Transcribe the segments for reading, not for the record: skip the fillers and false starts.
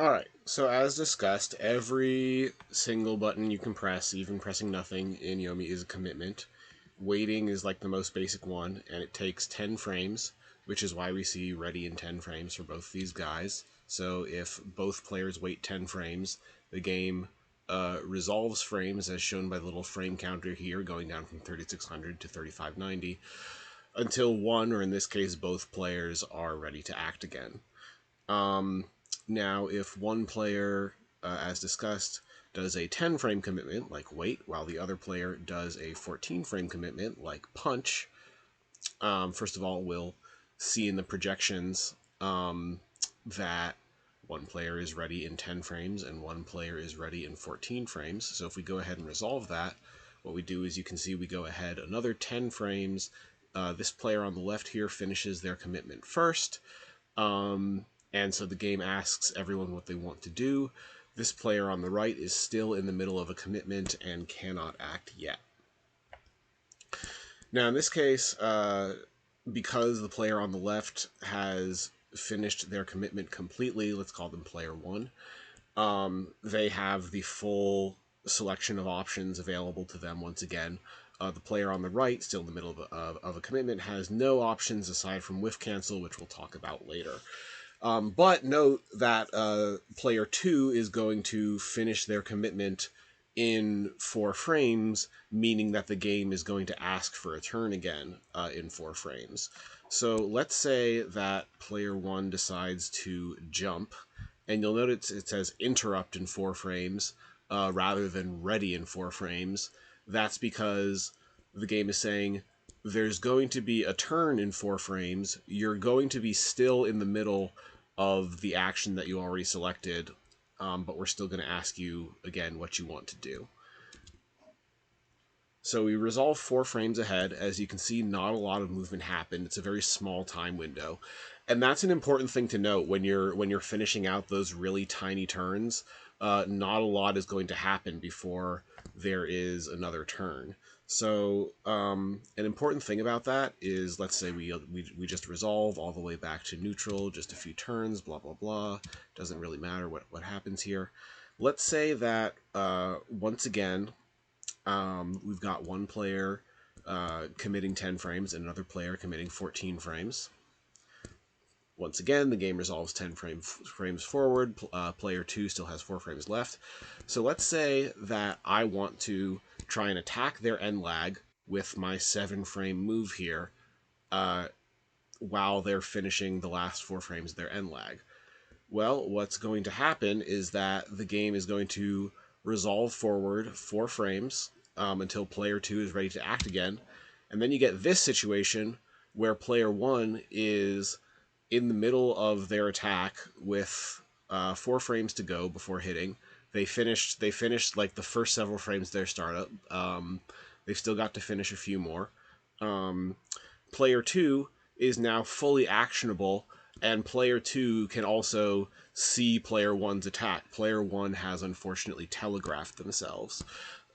Alright, so as discussed, every single button you can press, even pressing nothing in Yomi, is a commitment. Waiting is like the most basic one, and it takes 10 frames, which is why we see ready in 10 frames for both these guys. So if both players wait 10 frames, the game resolves frames as shown by the little frame counter here, going down from 3600 to 3590, until one, or in this case both players, are ready to act again. Now, if one player, as discussed, does a 10 frame commitment, like wait, while the other player does a 14 frame commitment, like punch, first of all, we'll see in the projections that one player is ready in 10 frames and one player is ready in 14 frames. So if we go ahead and resolve that, what we do is you can see we go ahead another 10 frames. This player on the left here finishes their commitment first. And so the game asks everyone what they want to do. This player on the right is still in the middle of a commitment and cannot act yet. Now, in this case, because the player on the left has finished their commitment completely, let's call them player one, they have the full selection of options available to them once again. The player on the right, still in the middle of a commitment, has no options aside from whiff cancel, which we'll talk about later. But note that player 2 is going to finish their commitment in 4 frames, meaning that the game is going to ask for a turn again in 4 frames. So let's say that player 1 decides to jump, and you'll notice it says interrupt in 4 frames rather than ready in 4 frames. That's because the game is saying there's going to be a turn in 4 frames. You're going to be still in the middle of the action that you already selected, but we're still going to ask you again what you want to do. So we resolve 4 frames ahead. As you can see, not a lot of movement happened. It's a very small time window, and that's an important thing to note when you're finishing out those really tiny turns. Not a lot is going to happen before there is another turn. So an important thing about that is, let's say we just resolve all the way back to neutral, just a few turns, blah, blah, blah. Doesn't really matter what happens here. Let's say that, once again, we've got one player committing 10 frames and another player committing 14 frames. Once again, the game resolves 10 frames forward. Player 2 still has 4 frames left. So let's say that I want to try and attack their end lag with my 7-frame move here while they're finishing the last 4 frames of their end lag. Well, what's going to happen is that the game is going to resolve forward 4 frames until player 2 is ready to act again. And then you get this situation where player 1 is in the middle of their attack with 4 frames to go before hitting. They finished like the first several frames of their startup. They've still got to finish a few more. Player 2 is now fully actionable, and player 2 can also see player 1's attack. Player 1 has unfortunately telegraphed themselves.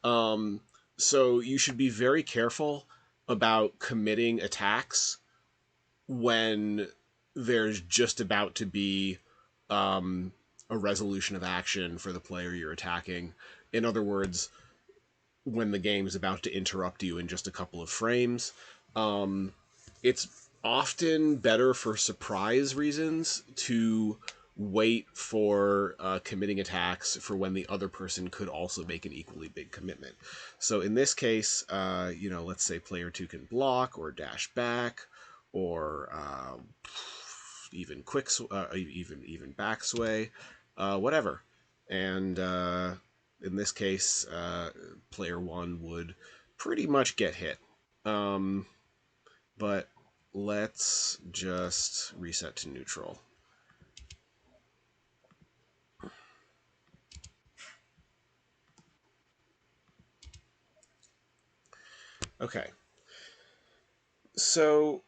So you should be very careful about committing attacks when there's just about to be a resolution of action for the player you're attacking. In other words, when the game is about to interrupt you in just a couple of frames. It's often better for surprise reasons to wait for committing attacks for when the other person could also make an equally big commitment. So in this case, let's say player 2 can block or dash back or even even back sway, whatever. And in this case, player 1 would pretty much get hit. But let's just reset to neutral. Okay. So,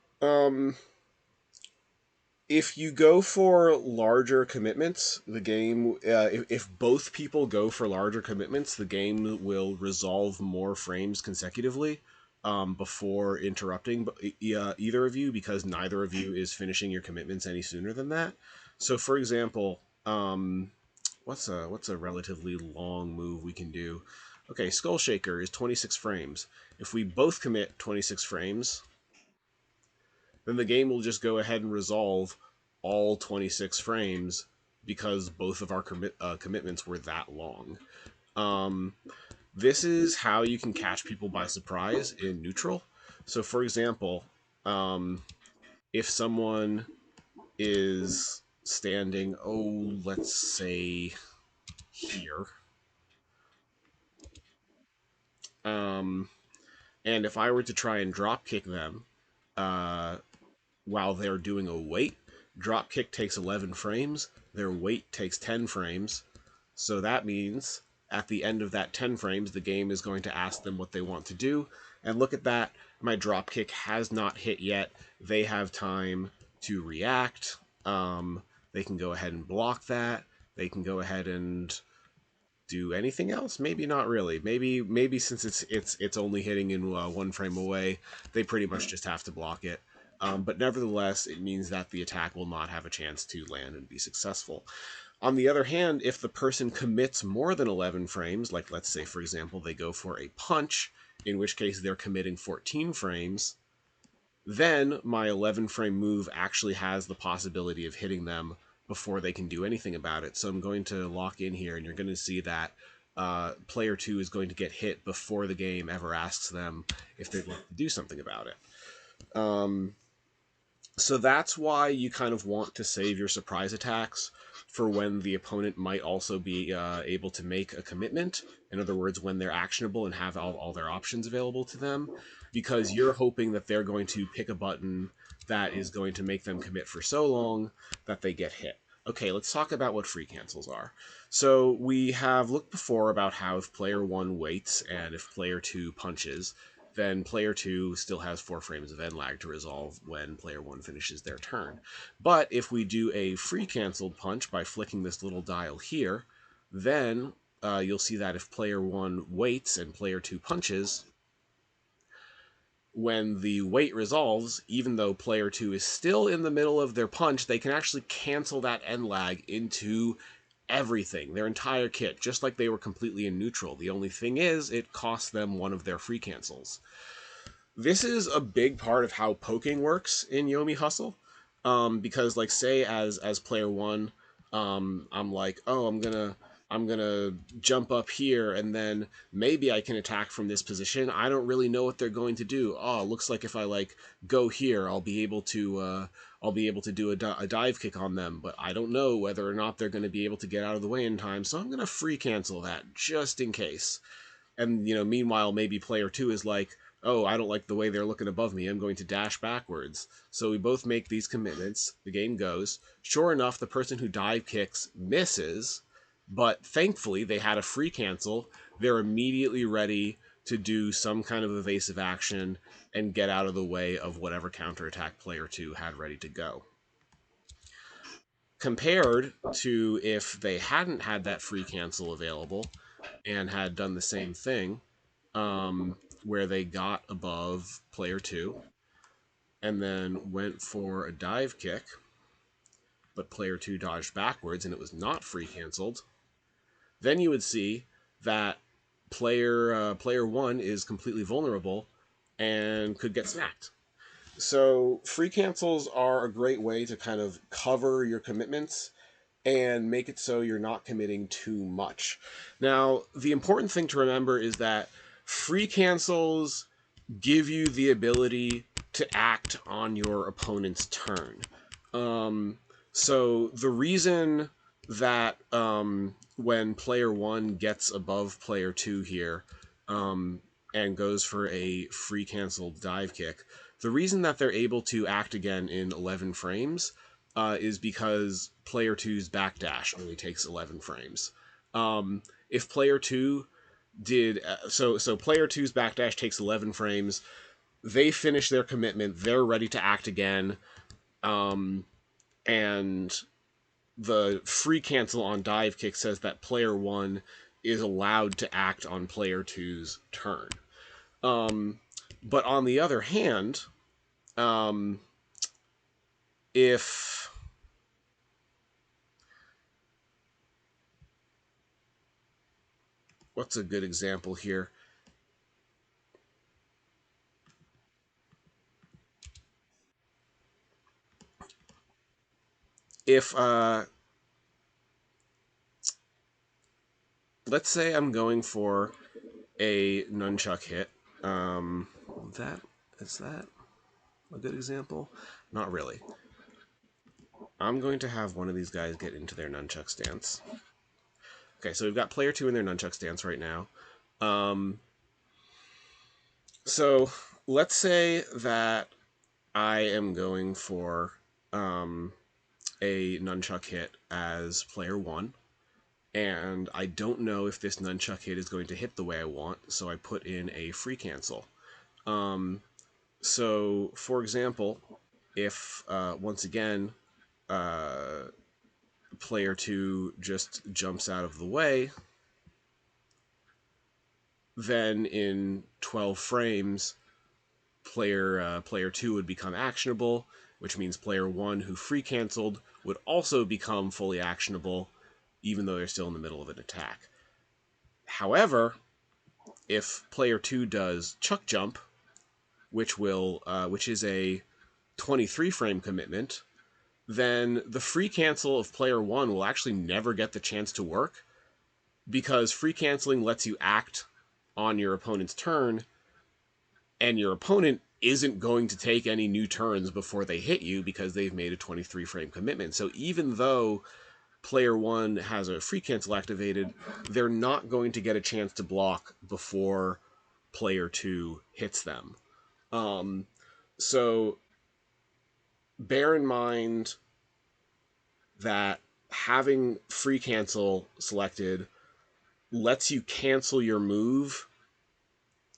if you go for larger commitments, the game, if both people go for larger commitments, the game will resolve more frames consecutively before interrupting either of you, because neither of you is finishing your commitments any sooner than that. So, for example, what's a relatively long move we can do? Okay, Skull Shaker is 26 frames. If we both commit 26 frames, then the game will just go ahead and resolve all 26 frames because both of our commitments were that long. Um, this is how you can catch people by surprise in neutral. So, for example, um, if someone is standing, oh, let's say here, um, and if I were to try and drop kick them uh, while they're doing a wait, drop kick takes 11 frames, their wait takes 10 frames. So that means at the end of that 10 frames, the game is going to ask them what they want to do. And look at that, my drop kick has not hit yet. They have time to react. They can go ahead and block that. They can go ahead and do anything else? Maybe not really. Maybe since it's only hitting in 1 frame away, they pretty much just have to block it. But nevertheless, it means that the attack will not have a chance to land and be successful. On the other hand, if the person commits more than 11 frames, like let's say, for example, they go for a punch, in which case they're committing 14 frames, then my 11-frame move actually has the possibility of hitting them before they can do anything about it. So I'm going to lock in here, and you're going to see that player 2 is going to get hit before the game ever asks them if they'd like to do something about it. Um, so that's why you kind of want to save your surprise attacks for when the opponent might also be able to make a commitment. In other words, when they're actionable and have all their options available to them, because you're hoping that they're going to pick a button that is going to make them commit for so long that they get hit. Okay, let's talk about what free cancels are. So we have looked before about how if player 1 waits and if player 2 punches, then player 2 still has 4 frames of end lag to resolve when player 1 finishes their turn. But if we do a free canceled punch by flicking this little dial here, then you'll see that if player 1 waits and player 2 punches, when the wait resolves, even though player 2 is still in the middle of their punch, they can actually cancel that end lag into everything, their entire kit, just like they were completely in neutral. The only thing is, it costs them one of their free cancels. This is a big part of how poking works in Yomi Hustle. Because like say as player 1, I'm like, oh, I'm gonna jump up here and then maybe I can attack from this position. I don't really know what they're going to do. Oh, looks like if I like go here, I'll be able to do a dive kick on them, but I don't know whether or not they're going to be able to get out of the way in time. So I'm going to free cancel that just in case. And meanwhile, maybe player 2 is like, oh, I don't like the way they're looking above me, I'm going to dash backwards. So we both make these commitments, the game goes. Sure enough, the person who dive kicks misses, but thankfully they had a free cancel. They're immediately ready to do some kind of evasive action and get out of the way of whatever counterattack player 2 had ready to go. Compared to if they hadn't had that free cancel available and had done the same thing, where they got above player 2 and then went for a dive kick, but player 2 dodged backwards and it was not free canceled, then you would see that player 1 is completely vulnerable and could get smacked. So free cancels are a great way to kind of cover your commitments and make it so you're not committing too much. Now, the important thing to remember is that free cancels give you the ability to act on your opponent's turn. Um, so the reason that when player 1 gets above player 2 here and goes for a free canceled dive kick, the reason that they're able to act again in 11 frames is because player 2's backdash only takes 11 frames. If player 2 did so player 2's backdash takes 11 frames, they finish their commitment, they're ready to act again, and the free cancel on dive kick says that player 1 is allowed to act on player 2's turn. But on the other hand, if what's a good example here? If let's say I'm going for a nunchuck hit, um, that is that a good example? Not really. I'm going to have one of these guys get into their nunchuck stance. Okay, so we've got player 2 in their nunchuck stance right now. Um, so let's say that I am going for um, a nunchuck hit as player 1, and I don't know if this nunchuck hit is going to hit the way I want, so I put in a free cancel. So, for example, if once again player 2 just jumps out of the way, then in 12 frames, player 2 would become actionable, which means player 1 who free canceled would also become fully actionable, even though they're still in the middle of an attack. However, if player 2 does chuck jump, which is a 23 frame commitment, then the free cancel of player 1 will actually never get the chance to work, because free canceling lets you act on your opponent's turn, and your opponent isn't going to take any new turns before they hit you because they've made a 23 frame commitment. So even though player 1 has a free cancel activated, they're not going to get a chance to block before player 2 hits them. So bear in mind that having free cancel selected lets you cancel your move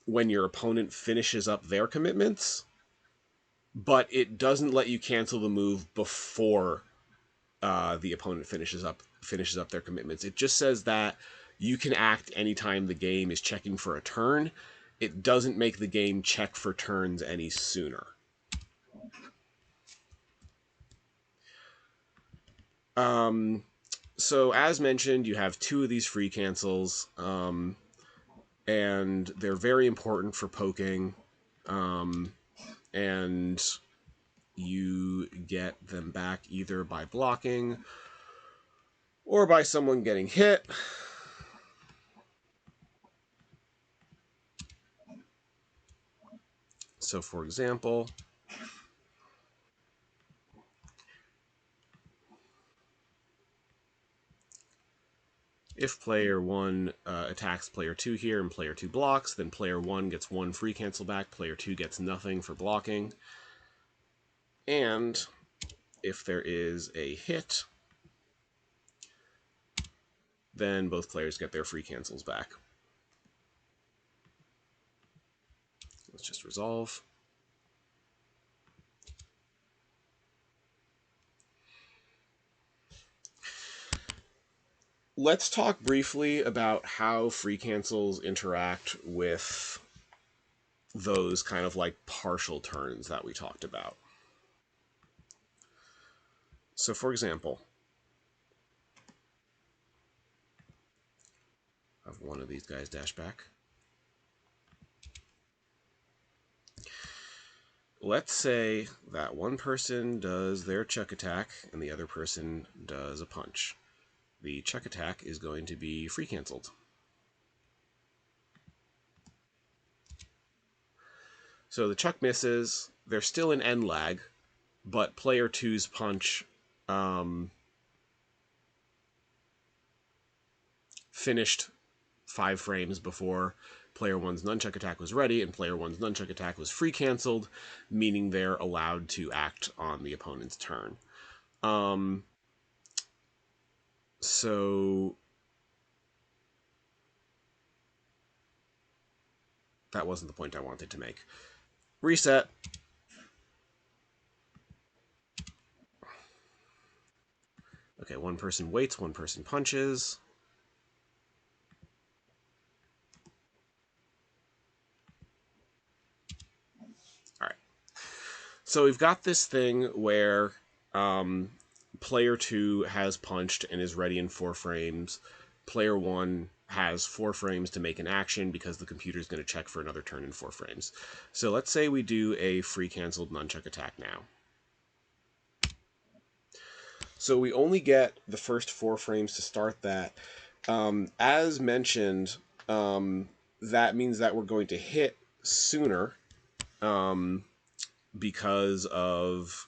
when your opponent finishes up their commitments, but it doesn't let you cancel the move before the opponent finishes up their commitments. It just says that you can act anytime the game is checking for a turn. It doesn't make the game check for turns any sooner. So as mentioned, you have 2 of these free cancels, and they're very important for poking, and you get them back either by blocking or by someone getting hit. So for example, if player 1 attacks player 2 here and player 2 blocks, then player 1 gets 1 free cancel back, player 2 gets nothing for blocking. And if there is a hit, then both players get their free cancels back. Let's just resolve. Let's talk briefly about how free cancels interact with those kind of like partial turns that we talked about. So for example, I have one of these guys dash back. Let's say that one person does their chuck attack and the other person does a punch. The chuck attack is going to be free canceled. So the chuck misses. They're still in end lag, but player 2's punch finished 5 frames before player 1's nunchuck attack was ready, and player 1's nunchuck attack was free canceled, meaning they're allowed to act on the opponent's turn. So that wasn't the point I wanted to make. Reset. Okay, one person waits, one person punches. All right. So we've got this thing where player 2 has punched and is ready in 4 frames. Player 1 has 4 frames to make an action because the computer is going to check for another turn in 4 frames. So let's say we do a free canceled nunchuck attack now. So we only get the first 4 frames to start that. As mentioned, that means that we're going to hit sooner because of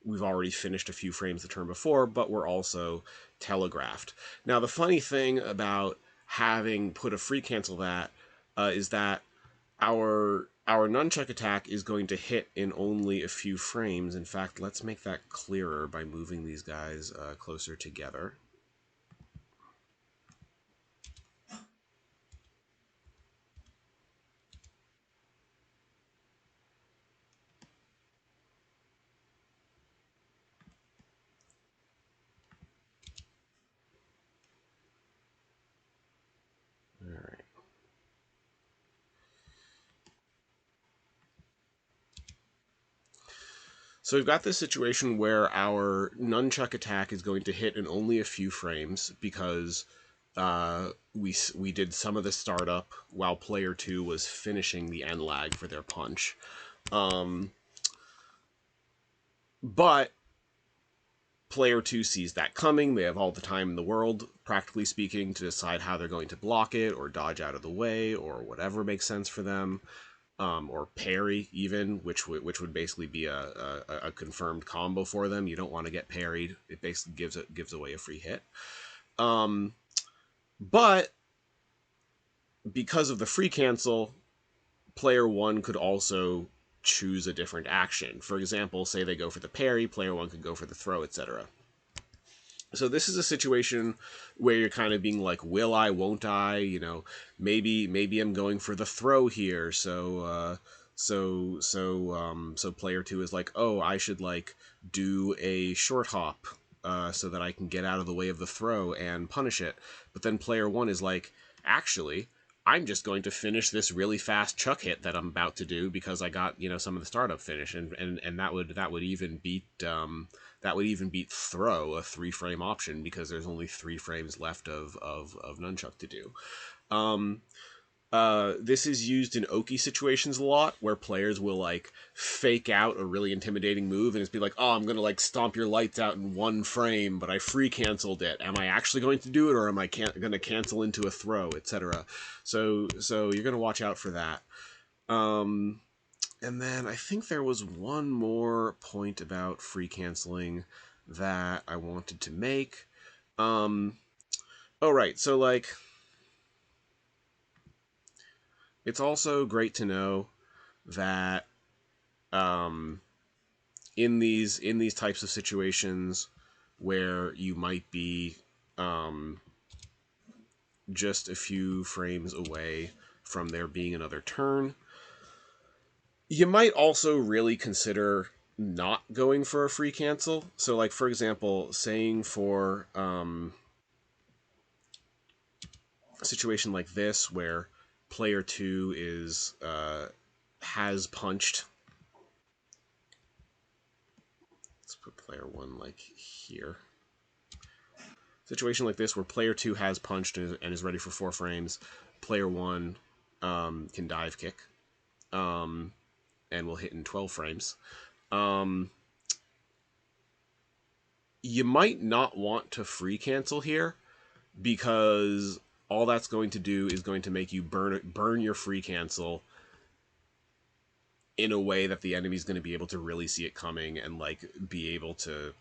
we've already finished a few frames the turn before, but we're also telegraphed. Now, the funny thing about having put a free cancel that is that our nunchuck attack is going to hit in only a few frames. In fact, let's make that clearer by moving these guys closer together. All right. So we've got this situation where our nunchuck attack is going to hit in only a few frames because we did some of the startup while player 2 was finishing the end lag for their punch. But player 2 sees that coming. They have all the time in the world, practically speaking, to decide how they're going to block it or dodge out of the way or whatever makes sense for them. Or parry even, which would basically be a confirmed combo for them. You don't want to get parried; it basically gives away a free hit. But because of the free cancel, player 1 could also choose a different action. For example, say they go for the parry, player 1 could go for the throw, etc. So this is a situation where you're kind of being like, will I, won't I? You know, maybe I'm going for the throw here. So player 2 is like, oh, I should like do a short hop so that I can get out of the way of the throw and punish it. But then player 1 is like, actually, I'm just going to finish this really fast chuck hit that I'm about to do because I got, you know, some of the startup finish, and that would even beat throw, a 3-frame option, because there's only 3 frames left of nunchuck to do. This is used in Oki situations a lot, where players will like fake out a really intimidating move and just be like, "Oh, I'm gonna like stomp your lights out in 1 frame, but I free canceled it. Am I actually going to do it, or am I gonna cancel into a throw, etc." So you're gonna watch out for that. And then I think there was one more point about free canceling that I wanted to make. Oh right, so like, it's also great to know that in these types of situations where you might be just a few frames away from there being another turn, you might also really consider not going for a free cancel. So, like, for example, saying for a situation like this where player 2 is has punched. Let's put player 1 like here. Situation like this where player 2 has punched and is ready for 4 frames. Player 1 can dive kick and will hit in 12 frames. You might not want to free cancel here because all that's going to do is going to make you burn your free cancel in a way that the enemy's going to be able to really see it coming and like be able to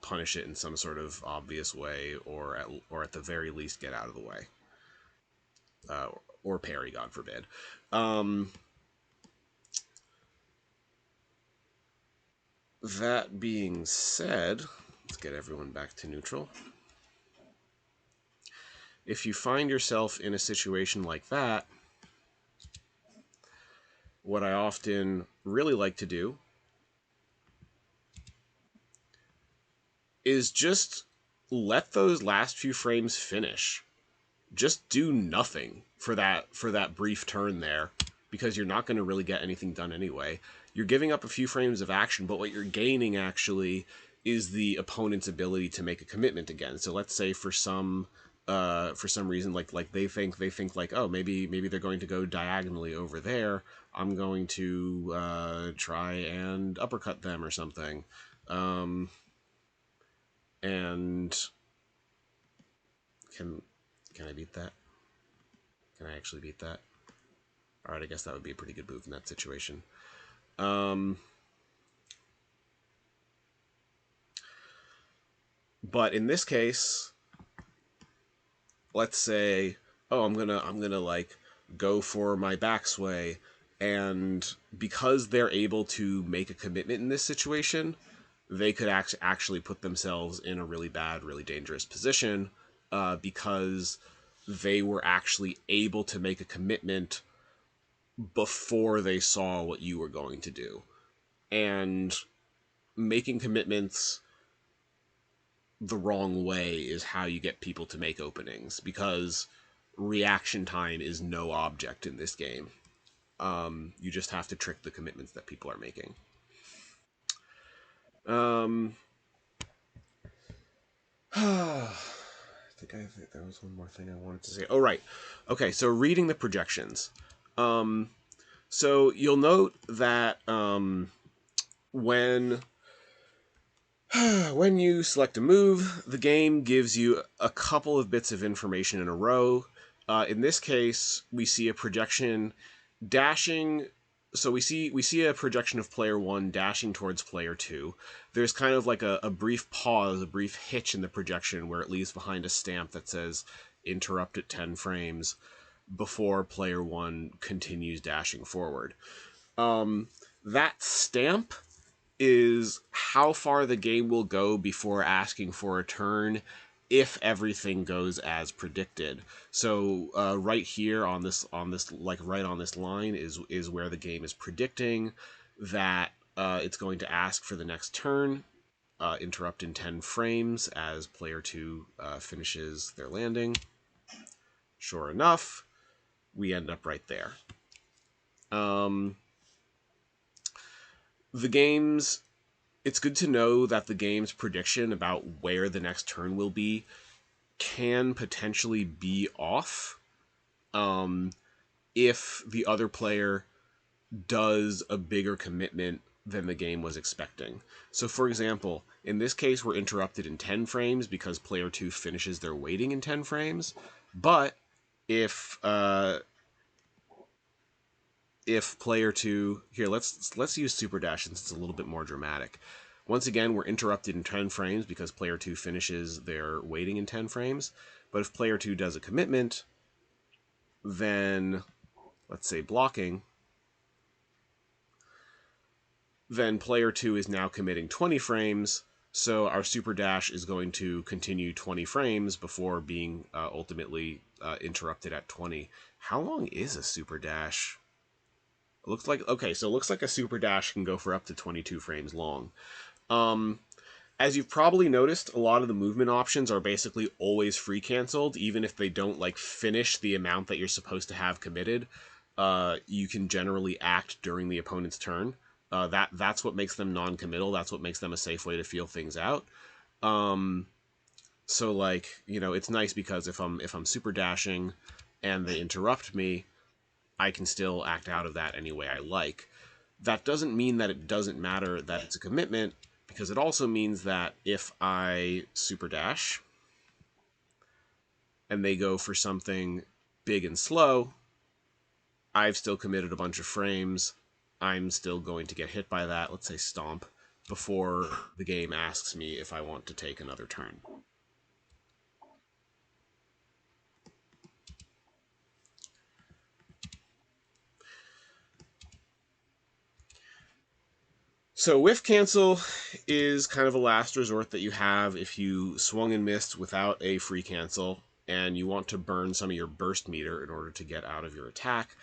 punish it in some sort of obvious way, or at the very least get out of the way, or parry, God forbid. That being said, let's get everyone back to neutral. If you find yourself in a situation like that, what I often really like to do is just let those last few frames finish. Just do nothing for that brief turn there, because you're not going to really get anything done anyway. You're giving up a few frames of action, but what you're gaining actually is the opponent's ability to make a commitment again. So let's say for some for some reason, like they think like, oh, maybe they're going to go diagonally over there. I'm going to try and uppercut them or something. Um, and can can I beat that? Can I actually beat that? All right, I guess that would be a pretty good move in that situation. Um, but in this case, let's say, oh, I'm gonna like go for my backsway, and because they're able to make a commitment in this situation, they could actually put themselves in a really bad, really dangerous position, because they were actually able to make a commitment before they saw what you were going to do. And making commitments the wrong way is how you get people to make openings, because reaction time is no object in this game. You just have to trick the commitments that people are making. Um, I think there was one more thing I wanted to say. Oh, right. Okay, so reading the projections. Um, so you'll note that when when you select a move, the game gives you a couple of bits of information in a row. In this case, we see a projection dashing. So we see a projection of player one dashing towards player two. There's kind of like a brief pause, a brief hitch in the projection where it leaves behind a stamp that says interrupt at 10 frames before player one continues dashing forward. That stamp is how far the game will go before asking for a turn if everything goes as predicted. So right here on this like right on this line is where the game is predicting that it's going to ask for the next turn. Interrupt in 10 frames as player 2 finishes their landing. Sure enough, we end up right there. Um, the game's It's good to know that the game's prediction about where the next turn will be can potentially be off if the other player does a bigger commitment than the game was expecting. So, for example, in this case, we're interrupted in 10 frames because player 2 finishes their waiting in 10 frames. But if player 2 here, let's use super dash since it's a little bit more dramatic. Once again, we're interrupted in 10 frames because player 2 finishes their waiting in 10 frames. But if player 2 does a commitment, then let's say blocking, then player 2 is now committing 20 frames. So our super dash is going to continue 20 frames before being ultimately interrupted at 20. How long is a super dash? It looks like, okay, so it looks like a super dash can go for up to 22 frames long. As you've probably noticed, a lot of the movement options are basically always free canceled, even if they don't like finish the amount that you're supposed to have committed. You can generally act during the opponent's turn. That's what makes them non-committal. That's what makes them a safe way to feel things out. So like, it's nice because if I'm super dashing and they interrupt me, I can still act out of that any way I like. That doesn't mean that it doesn't matter that it's a commitment, because it also means that if I super dash and they go for something big and slow, I've still committed a bunch of frames. I'm still going to get hit by that, let's say stomp, before the game asks me if I want to take another turn. So whiff cancel is kind of a last resort that you have if you swung and missed without a free cancel and you want to burn some of your burst meter in order to get out of your attack.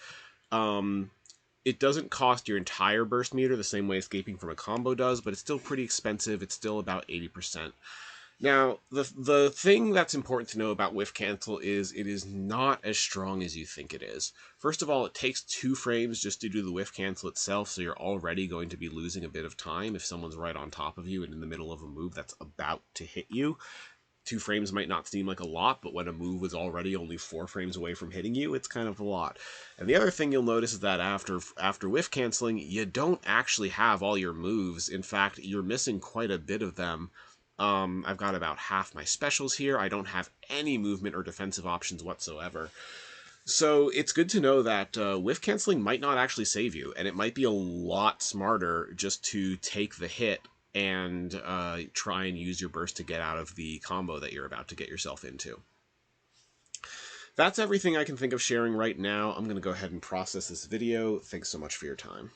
It doesn't cost your entire burst meter the same way escaping from a combo does, but it's still pretty expensive. It's still about 80%. Now, the thing that's important to know about whiff cancel is it is not as strong as you think it is. First of all, it takes 2 frames just to do the whiff cancel itself, so you're already going to be losing a bit of time if someone's right on top of you and in the middle of a move that's about to hit you. 2 frames might not seem like a lot, but when a move was already only 4 frames away from hitting you, it's kind of a lot. And the other thing you'll notice is that after whiff canceling, you don't actually have all your moves. In fact, you're missing quite a bit of them. I've got about half my specials here. I don't have any movement or defensive options whatsoever. So it's good to know that whiff canceling might not actually save you, and it might be a lot smarter just to take the hit and try and use your burst to get out of the combo that you're about to get yourself into. That's everything I can think of sharing right now. I'm going to go ahead and process this video. Thanks so much for your time.